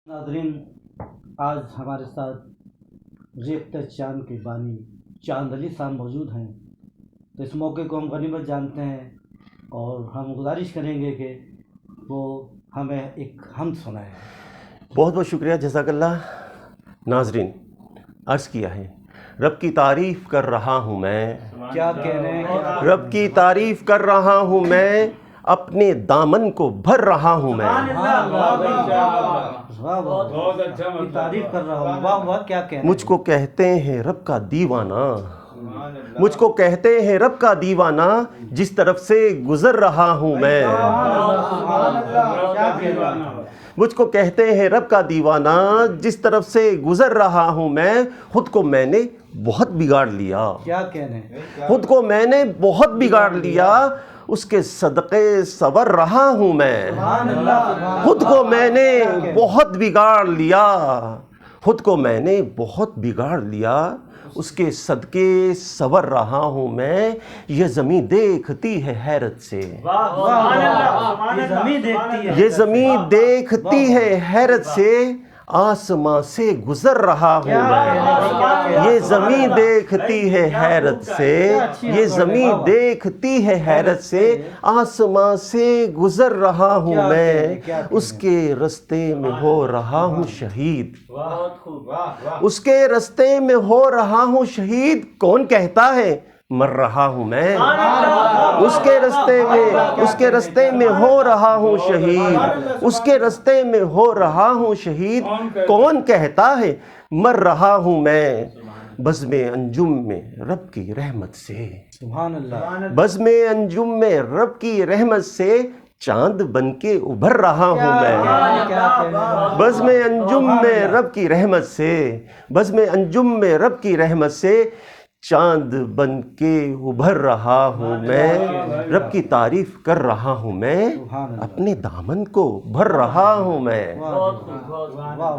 नाज़रीन, आज हमारे साथ रेख्ता चाँद के बानी चाँद अली साहब मौजूद हैं। तो इस मौके को हम गनीमत जानते हैं और हम गुजारिश करेंगे कि वो हमें एक हमद सुनाएं। बहुत बहुत शुक्रिया, जज़ाकल्लाह। नाज़रीन, अर्ज़ किया है, रब की तारीफ़ कर रहा हूँ मैं। क्या कह रहे हैं? रब की तारीफ़ कर रहा हूँ मैं, अपने दामन को भर रहा हूँ मैं। बहुत अच्छा तारीफ कर रहा हूँ। वाह वाह, क्या कह रहे हैं? मुझको कहते हैं रब का दीवाना, मुझको कहते हैं रब का दीवाना, जिस तरफ से गुज़र रहा हूँ मैं। मुझको कहते हैं रब का दीवाना, जिस तरफ से गुज़र रहा हूँ मैं। खुद को मैंने बहुत बिगाड़ लिया। क्या कह रहे हैं? खुद को मैंने बहुत बिगाड़ लिया, उसके सदक़े सवर रहा हूँ मैं। खुद को मैंने बहुत बिगाड़ लिया, खुद को मैंने बहुत बिगाड़ लिया, उसके सदक़े सवर रहा हूँ मैं। ये ज़मीं देखती है हैरत से, ये ज़मीं देखती है, ये ज़मीं देखती है हैरत से, आसमां से गुज़र रहा हूँ मैं। ये ज़मीं देखती है हैरत से, ये ज़मीं देखती है हैरत से, आसमां से गुज़र रहा हूँ मैं। उसके रास्ते में हो रहा हूँ शहीद, उसके रास्ते में हो रहा हूँ शहीद। कौन कहता है मर रहा हूँ मैं? उसके रास्ते में हो रहा हूँ शहीद, उसके रास्ते में हो रहा हूँ शहीद। कौन कहता है मर रहा हूँ मैं? बज़्म अंजुम में रब की रहमत से, सुभान अल्लाह, बज़्म अंजुम में रब की रहमत से चांद बन के उभर रहा हूँ मैं। बज़्म अंजुम में रब की रहमत से, बज़्म अंजुम में रब की रहमत से चांद बन के उभर रहा हूँ मैं। रब की तारीफ़ कर रहा हूँ मैं, अपने दामन को भर रहा हूँ मैं।